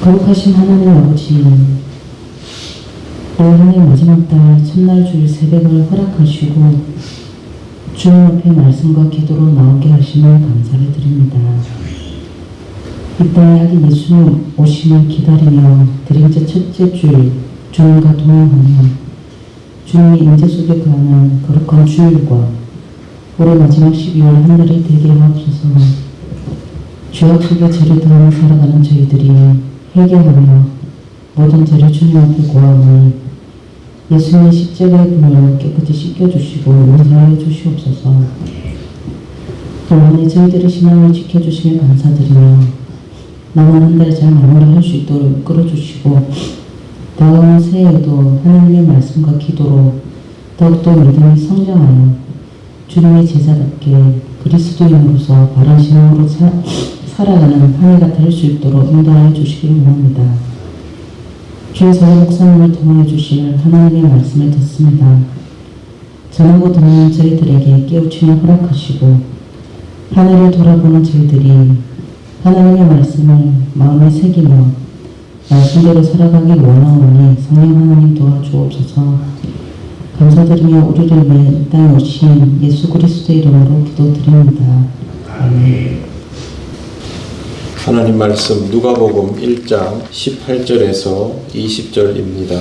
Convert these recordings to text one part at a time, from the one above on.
거룩하신 하나님 아버지, 올 한해 마지막 달 첫날 주일 새벽을 허락하시고 주님 앞에 말씀과 기도로 나오게 하심을 감사를 드립니다. 이 땅에 아기 예수님 오심을 기다리며 드림제 첫째 주일 주님과 동행하며 주님의 임재 속에 거하는 거룩한 주일과 올해 마지막 12월 한 달이 되게 하옵소서. 죄악 속에 죄를 더하며 살아가는 저희들이 회개하며 모든 죄를 주님 앞에 고하오니 예수님의 십자가의 분을 깨끗이 씻겨주시고 용서하여 주시옵소서. 올 한해 저희들의 신앙을 지켜주시며 감사드리며 남은 한 달 잘 마무리할 수 있도록 이끌어주시고 다가오는 새해에도 하나님의 말씀과 기도로 더욱더 믿음이 성장하여 주님의 제자답게 그리스도인으로서 바른 신앙으로 살아가는 한 해가 될 수 있도록 인도하여 주시기를 원합니다. 주의사와 목사님을 통하여 주실 하나님의 말씀을 듣습니다. 전하고 듣는 저희들에게 깨우침을 허락하시고 하늘을 돌아보는 저희들이 하나님의 말씀을 마음에 새기며 말씀대로 살아가길 원하오니 성령 하나님 도와주옵소서. 감사드리며 우리를 위해 이 땅에 오신 예수 그리스도의 이름으로 기도드립니다. 아멘. 하나님 말씀 누가복음 1장 18절에서 20절입니다.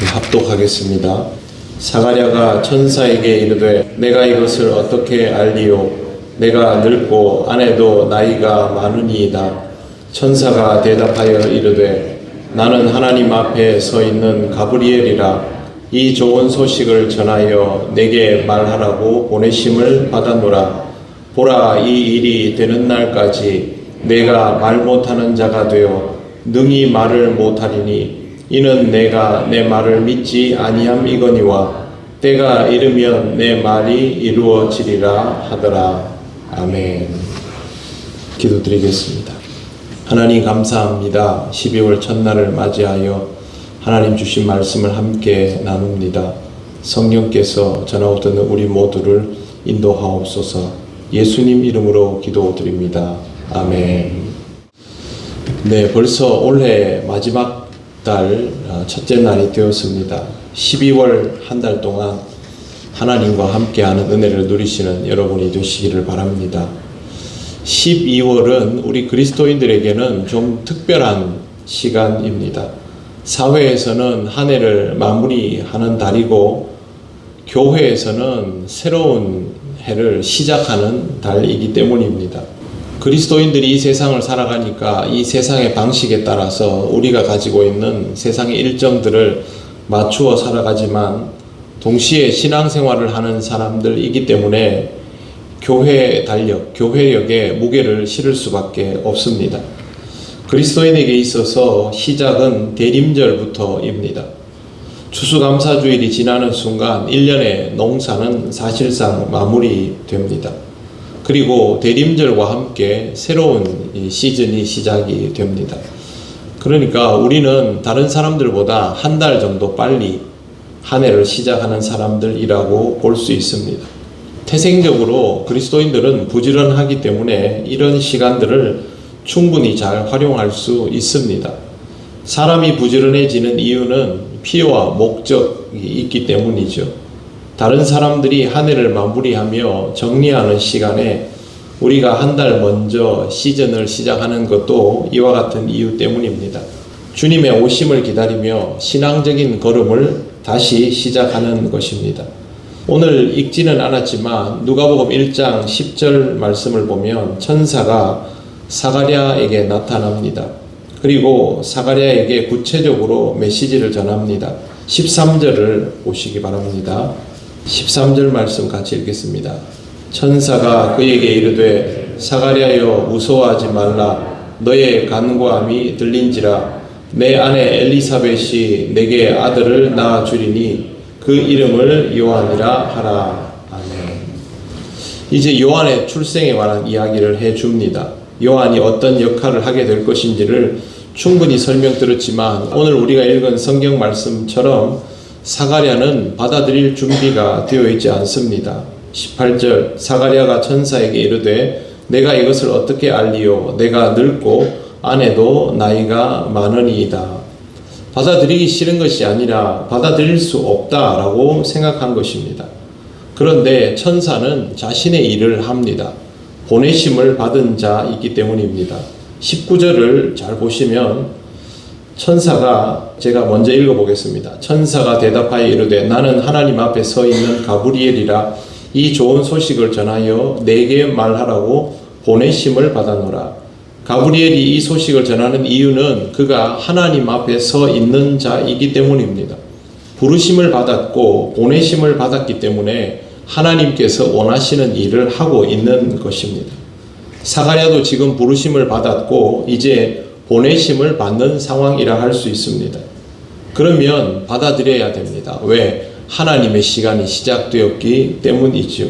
합독하겠습니다. 사가랴가 천사에게 이르되 내가 이것을 어떻게 알리요? 내가 늙고 아내도 나이가 많으니이다. 천사가 대답하여 이르되 나는 하나님 앞에 서 있는 가브리엘이라. 이 좋은 소식을 전하여 내게 말하라고 보내심을 받았노라. 보라, 이 일이 되는 날까지 내가 말 못하는 자가 되어 능히 말을 못하리니 이는 내가 내 말을 믿지 아니함이거니와 때가 이르면 내 말이 이루어지리라 하더라. 아멘. 기도드리겠습니다. 하나님 감사합니다. 12월 첫날을 맞이하여 하나님 주신 말씀을 함께 나눕니다. 성령께서 전하고 듣는 우리 모두를 인도하옵소서. 예수님 이름으로 기도드립니다. 아멘. 네, 벌써 올해 마지막 달 첫째 날이 되었습니다. 12월 한 달 동안 하나님과 함께하는 은혜를 누리시는 여러분이 되시기를 바랍니다. 12월은 우리 그리스도인들에게는 좀 특별한 시간입니다. 사회에서는 한 해를 마무리하는 달이고 교회에서는 새로운 해를 시작하는 달이기 때문입니다. 그리스도인들이 이 세상을 살아가니까 이 세상의 방식에 따라서 우리가 가지고 있는 세상의 일정들을 맞추어 살아가지만 동시에 신앙생활을 하는 사람들이기 때문에 교회의 달력, 교회력에 무게를 실을 수밖에 없습니다. 그리스도인에게 있어서 시작은 대림절부터입니다. 추수감사주일이 지나는 순간 1년의 농사는 사실상 마무리됩니다. 그리고 대림절과 함께 새로운 시즌이 시작이 됩니다. 그러니까 우리는 다른 사람들보다 한 달 정도 빨리 한 해를 시작하는 사람들이라고 볼 수 있습니다. 태생적으로 그리스도인들은 부지런하기 때문에 이런 시간들을 충분히 잘 활용할 수 있습니다. 사람이 부지런해지는 이유는 필요와 목적이 있기 때문이죠. 다른 사람들이 한 해를 마무리하며 정리하는 시간에 우리가 한 달 먼저 시즌을 시작하는 것도 이와 같은 이유 때문입니다. 주님의 오심을 기다리며 신앙적인 걸음을 다시 시작하는 것입니다. 오늘 읽지는 않았지만 누가복음 1장 10절 말씀을 보면 천사가 사가랴에게 나타납니다. 그리고 사가랴에게 구체적으로 메시지를 전합니다. 13절을 보시기 바랍니다. 13절 말씀 같이 읽겠습니다. 천사가 그에게 이르되 사가랴여 무서워하지 말라. 너의 간구함이 들린지라. 내 아내 엘리사벳이 내게 아들을 낳아 주리니 그 이름을 요한이라 하라. 아멘. 이제 요한의 출생에 관한 이야기를 해줍니다. 요한이 어떤 역할을 하게 될 것인지를 충분히 설명드렸지만 오늘 우리가 읽은 성경 말씀처럼 사가랴는 받아들일 준비가 되어 있지 않습니다. 18절 사가랴가 천사에게 이르되 내가 이것을 어떻게 알리요? 내가 늙고 아내도 나이가 많으니이다. 받아들이기 싫은 것이 아니라 받아들일 수 없다라고 생각한 것입니다. 그런데 천사는 자신의 일을 합니다. 보내심을 받은 자이기 때문입니다. 19절을 잘 보시면 천사가, 제가 먼저 읽어보겠습니다. 천사가 대답하여 이르되 나는 하나님 앞에 서 있는 가브리엘이라 이 좋은 소식을 전하여 내게 말하라고 보내심을 받아노라. 가브리엘이 이 소식을 전하는 이유는 그가 하나님 앞에 서 있는 자이기 때문입니다. 부르심을 받았고 보내심을 받았기 때문에 하나님께서 원하시는 일을 하고 있는 것입니다. 사가랴도 지금 부르심을 받았고 이제 보내심을 받는 상황이라 할 수 있습니다. 그러면 받아들여야 됩니다. 왜? 하나님의 시간이 시작되었기 때문이죠.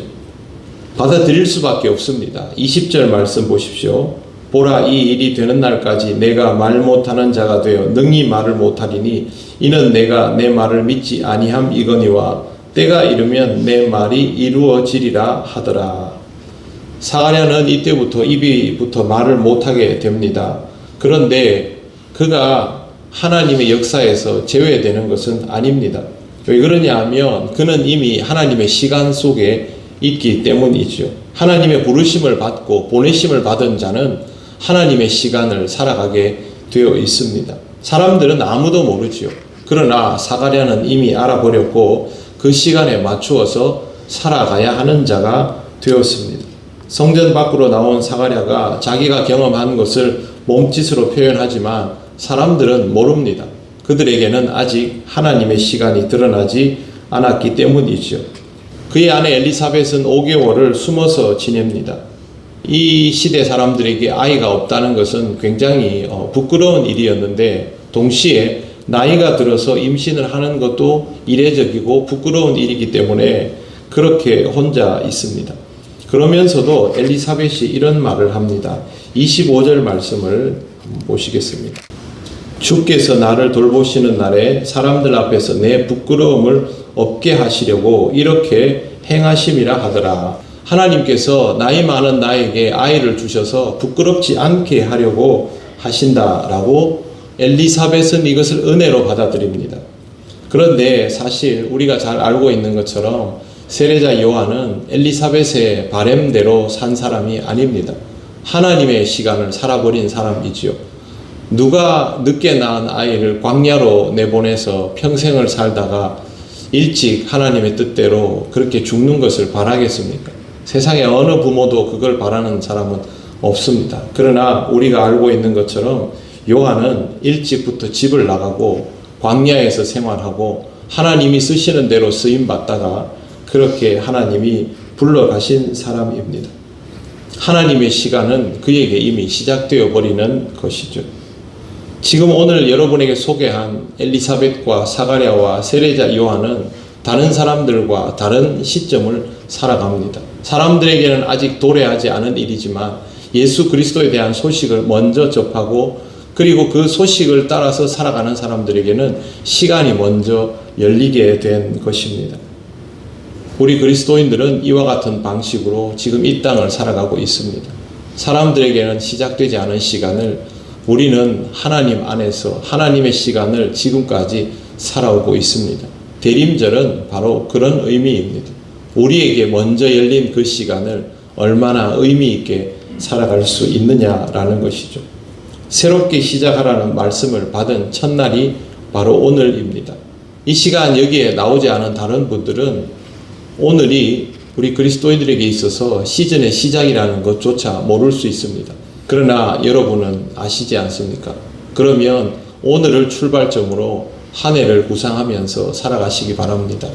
받아들일 수밖에 없습니다. 20절 말씀 보십시오. 보라, 이 일이 되는 날까지 내가 말 못하는 자가 되어 능히 말을 못하리니 이는 내가 내 말을 믿지 아니함이거니와 때가 이르면 내 말이 이루어지리라 하더라. 사가랴는 이때부터 입이부터 말을 못하게 됩니다. 그런데 그가 하나님의 역사에서 제외되는 것은 아닙니다. 왜 그러냐 하면 그는 이미 하나님의 시간 속에 있기 때문이죠. 하나님의 부르심을 받고 보내심을 받은 자는 하나님의 시간을 살아가게 되어 있습니다. 사람들은 아무도 모르지요. 그러나 사가랴는 이미 알아버렸고 그 시간에 맞추어서 살아가야 하는 자가 되었습니다. 성전 밖으로 나온 사가랴가 자기가 경험한 것을 몸짓으로 표현하지만 사람들은 모릅니다. 그들에게는 아직 하나님의 시간이 드러나지 않았기 때문이죠. 그의 아내 엘리사벳은 5개월을 숨어서 지냅니다. 이 시대 사람들에게 아이가 없다는 것은 굉장히 부끄러운 일이었는데 동시에 나이가 들어서 임신을 하는 것도 이례적이고 부끄러운 일이기 때문에 그렇게 혼자 있습니다. 그러면서도 엘리사벳이 이런 말을 합니다. 25절 말씀을 보시겠습니다. 주께서 나를 돌보시는 날에 사람들 앞에서 내 부끄러움을 없게 하시려고 이렇게 행하심이라 하더라. 하나님께서 나이 많은 나에게 아이를 주셔서 부끄럽지 않게 하려고 하신다라고 엘리사벳은 이것을 은혜로 받아들입니다. 그런데 사실 우리가 잘 알고 있는 것처럼 세례자 요한은 엘리사벳의 바램대로 산 사람이 아닙니다. 하나님의 시간을 살아버린 사람이지요. 누가 늦게 낳은 아이를 광야로 내보내서 평생을 살다가 일찍 하나님의 뜻대로 그렇게 죽는 것을 바라겠습니까? 세상에 어느 부모도 그걸 바라는 사람은 없습니다. 그러나 우리가 알고 있는 것처럼 요한은 일찍부터 집을 나가고 광야에서 생활하고 하나님이 쓰시는 대로 쓰임받다가 그렇게 하나님이 불러가신 사람입니다. 하나님의 시간은 그에게 이미 시작되어 버리는 것이죠. 지금 오늘 여러분에게 소개한 엘리사벳과 사가랴와 세례자 요한은 다른 사람들과 다른 시점을 살아갑니다. 사람들에게는 아직 도래하지 않은 일이지만 예수 그리스도에 대한 소식을 먼저 접하고 그리고 그 소식을 따라서 살아가는 사람들에게는 시간이 먼저 열리게 된 것입니다. 우리 그리스도인들은 이와 같은 방식으로 지금 이 땅을 살아가고 있습니다. 사람들에게는 시작되지 않은 시간을 우리는 하나님 안에서 하나님의 시간을 지금까지 살아오고 있습니다. 대림절은 바로 그런 의미입니다. 우리에게 먼저 열린 그 시간을 얼마나 의미 있게 살아갈 수 있느냐라는 것이죠. 새롭게 시작하라는 말씀을 받은 첫날이 바로 오늘입니다. 이 시간 여기에 나오지 않은 다른 분들은 오늘이 우리 그리스도인들에게 있어서 시즌의 시작이라는 것조차 모를 수 있습니다. 그러나 여러분은 아시지 않습니까? 그러면 오늘을 출발점으로 한 해를 구상하면서 살아가시기 바랍니다.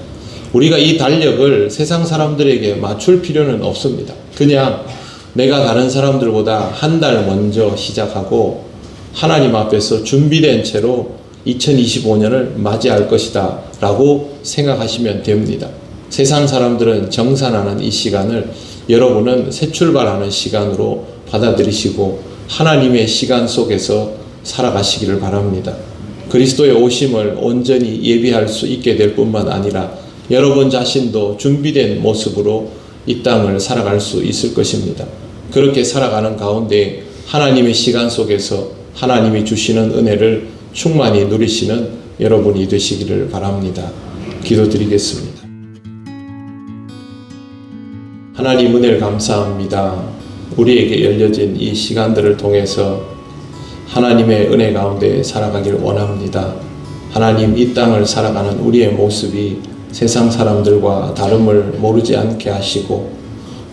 우리가 이 달력을 세상 사람들에게 맞출 필요는 없습니다. 그냥 내가 다른 사람들보다 한 달 먼저 시작하고 하나님 앞에서 준비된 채로 2025년을 맞이할 것이다 라고 생각하시면 됩니다. 세상 사람들은 정산하는 이 시간을 여러분은 새 출발하는 시간으로 받아들이시고 하나님의 시간 속에서 살아가시기를 바랍니다. 그리스도의 오심을 온전히 예비할 수 있게 될 뿐만 아니라 여러분 자신도 준비된 모습으로 이 땅을 살아갈 수 있을 것입니다. 그렇게 살아가는 가운데 하나님의 시간 속에서 하나님이 주시는 은혜를 충만히 누리시는 여러분이 되시기를 바랍니다. 기도드리겠습니다. 하나님 은혜를 감사합니다. 우리에게 열려진 이 시간들을 통해서 하나님의 은혜 가운데 살아가길 원합니다. 하나님, 이 땅을 살아가는 우리의 모습이 세상 사람들과 다름을 모르지 않게 하시고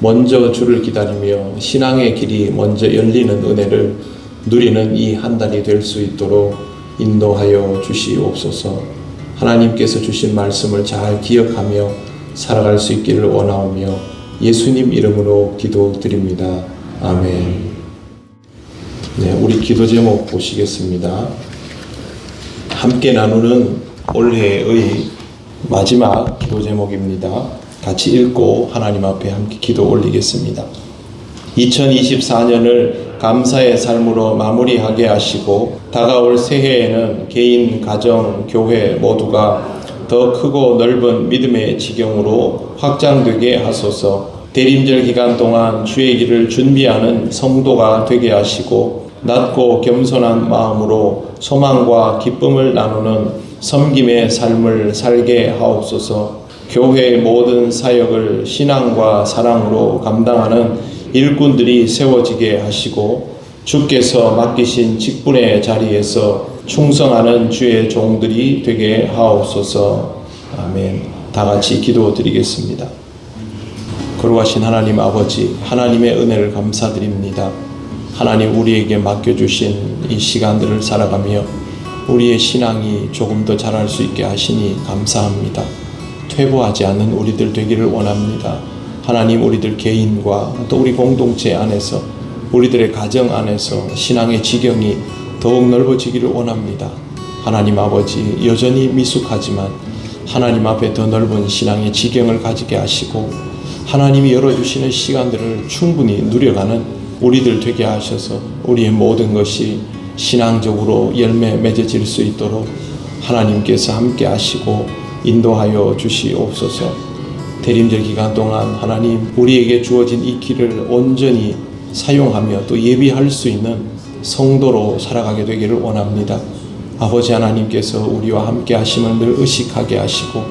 먼저 주를 기다리며 신앙의 길이 먼저 열리는 은혜를 누리는 이 한 달이 될 수 있도록 인도하여 주시옵소서. 하나님께서 주신 말씀을 잘 기억하며 살아갈 수 있기를 원하오며 예수님 이름으로 기도드립니다. 아멘. 네, 우리 기도 제목 보시겠습니다. 함께 나누는 올해의 마지막 기도 제목입니다. 같이 읽고 하나님 앞에 함께 기도 올리겠습니다. 2024년을 감사의 삶으로 마무리하게 하시고 다가올 새해에는 개인, 가정, 교회 모두가 더 크고 넓은 믿음의 지경으로 확장되게 하소서. 대림절 기간 동안 주의 길을 준비하는 성도가 되게 하시고 낮고 겸손한 마음으로 소망과 기쁨을 나누는 섬김의 삶을 살게 하옵소서. 교회의 모든 사역을 신앙과 사랑으로 감당하는 일꾼들이 세워지게 하시고 주께서 맡기신 직분의 자리에서 충성하는 주의 종들이 되게 하옵소서. 아멘. 다 같이 기도드리겠습니다. 거룩하신 하나님 아버지, 하나님의 은혜를 감사드립니다. 하나님, 우리에게 맡겨주신 이 시간들을 살아가며 우리의 신앙이 조금 더 자랄 수 있게 하시니 감사합니다. 퇴보하지 않는 우리들 되기를 원합니다. 하나님, 우리들 개인과 또 우리 공동체 안에서 우리들의 가정 안에서 신앙의 지경이 더욱 넓어지기를 원합니다. 하나님 아버지, 여전히 미숙하지만 하나님 앞에 더 넓은 신앙의 지경을 가지게 하시고 하나님이 열어주시는 시간들을 충분히 누려가는 우리들 되게 하셔서 우리의 모든 것이 신앙적으로 열매 맺어질 수 있도록 하나님께서 함께 하시고 인도하여 주시옵소서. 대림절 기간 동안 하나님, 우리에게 주어진 이 길을 온전히 사용하며 또 예비할 수 있는 성도로 살아가게 되기를 원합니다. 아버지 하나님께서 우리와 함께 하심을 늘 의식하게 하시고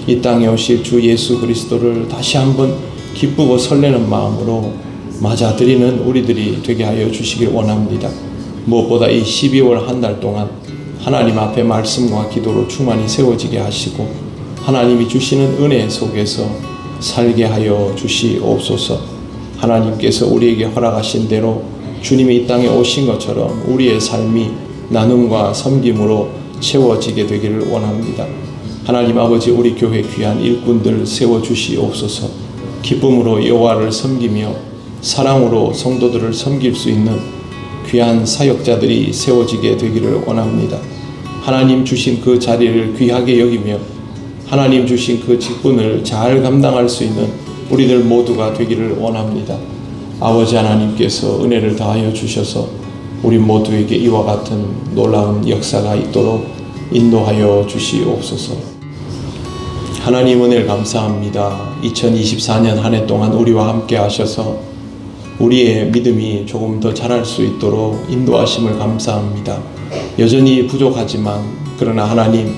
이 땅에 오실 주 예수 그리스도를 다시 한번 기쁘고 설레는 마음으로 맞아들이는 우리들이 되게 하여 주시길 원합니다. 무엇보다 이 12월 한 달 동안 하나님 앞에 말씀과 기도로 충만히 세워지게 하시고 하나님이 주시는 은혜 속에서 살게 하여 주시옵소서. 하나님께서 우리에게 허락하신 대로 주님이 이 땅에 오신 것처럼 우리의 삶이 나눔과 섬김으로 채워지게 되기를 원합니다. 하나님 아버지, 우리 교회 귀한 일꾼들 세워주시옵소서. 기쁨으로 여호와를 섬기며 사랑으로 성도들을 섬길 수 있는 귀한 사역자들이 세워지게 되기를 원합니다. 하나님 주신 그 자리를 귀하게 여기며 하나님 주신 그 직분을 잘 감당할 수 있는 우리들 모두가 되기를 원합니다. 아버지 하나님께서 은혜를 다하여 주셔서 우리 모두에게 이와 같은 놀라운 역사가 있도록 인도하여 주시옵소서. 하나님 은혜를 감사합니다. 2024년 한 해 동안 우리와 함께 하셔서 우리의 믿음이 조금 더 자랄 수 있도록 인도하심을 감사합니다. 여전히 부족하지만 그러나 하나님,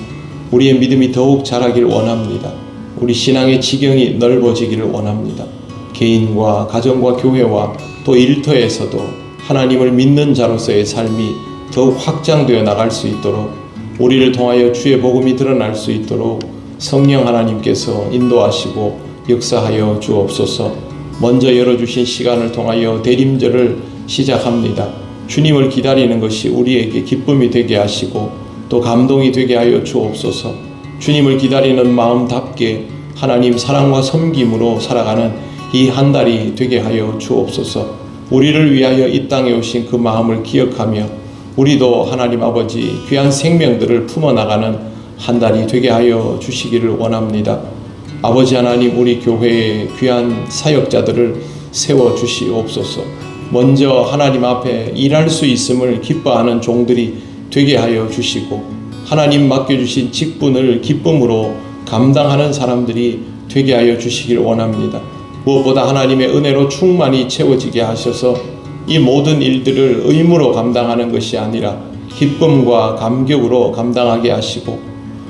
우리의 믿음이 더욱 자라길 원합니다. 우리 신앙의 지경이 넓어지기를 원합니다. 개인과 가정과 교회와 또 일터에서도 하나님을 믿는 자로서의 삶이 더욱 확장되어 나갈 수 있도록 우리를 통하여 주의 복음이 드러날 수 있도록 성령 하나님께서 인도하시고 역사하여 주옵소서. 먼저 열어주신 시간을 통하여 대림절을 시작합니다. 주님을 기다리는 것이 우리에게 기쁨이 되게 하시고 또 감동이 되게 하여 주옵소서. 주님을 기다리는 마음답게 하나님 사랑과 섬김으로 살아가는 이 한 달이 되게 하여 주옵소서. 우리를 위하여 이 땅에 오신 그 마음을 기억하며 우리도 하나님 아버지 귀한 생명들을 품어나가는 한 달이 되게 하여 주시기를 원합니다. 아버지 하나님, 우리 교회의 귀한 사역자들을 세워주시옵소서. 먼저 하나님 앞에 일할 수 있음을 기뻐하는 종들이 되게 하여 주시고 하나님 맡겨주신 직분을 기쁨으로 감당하는 사람들이 되게 하여 주시길 원합니다. 무엇보다 하나님의 은혜로 충만히 채워지게 하셔서 이 모든 일들을 의무로 감당하는 것이 아니라 기쁨과 감격으로 감당하게 하시고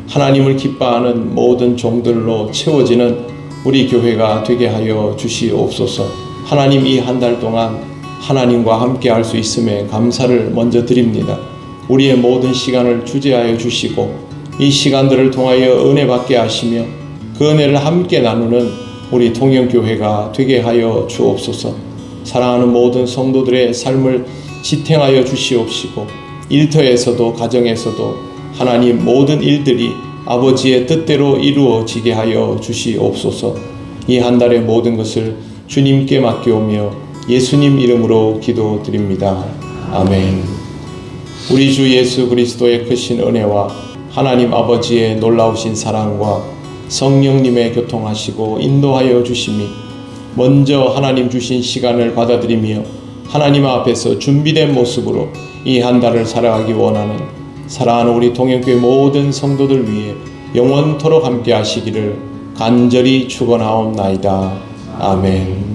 하나님을 기뻐하는 모든 종들로 채워지는 우리 교회가 되게 하여 주시옵소서. 하나님, 이 한 달 동안 하나님과 함께 할 수 있음에 감사를 먼저 드립니다. 우리의 모든 시간을 주재하여 주시고 이 시간들을 통하여 은혜 받게 하시며 그 은혜를 함께 나누는 우리 통영교회가 되게 하여 주옵소서. 사랑하는 모든 성도들의 삶을 지탱하여 주시옵시고 일터에서도 가정에서도 하나님 모든 일들이 아버지의 뜻대로 이루어지게 하여 주시옵소서. 이 한 달의 모든 것을 주님께 맡겨오며 예수님 이름으로 기도드립니다. 아멘. 우리 주 예수 그리스도의 크신 은혜와 하나님 아버지의 놀라우신 사랑과 성령님의 교통하시고 인도하여 주심이 먼저 하나님 주신 시간을 받아들이며 하나님 앞에서 준비된 모습으로 이 한 달을 살아가기 원하는 사랑하는 우리 통영교회 모든 성도들 위해 영원토록 함께 하시기를 간절히 축원하옵나이다. 아멘.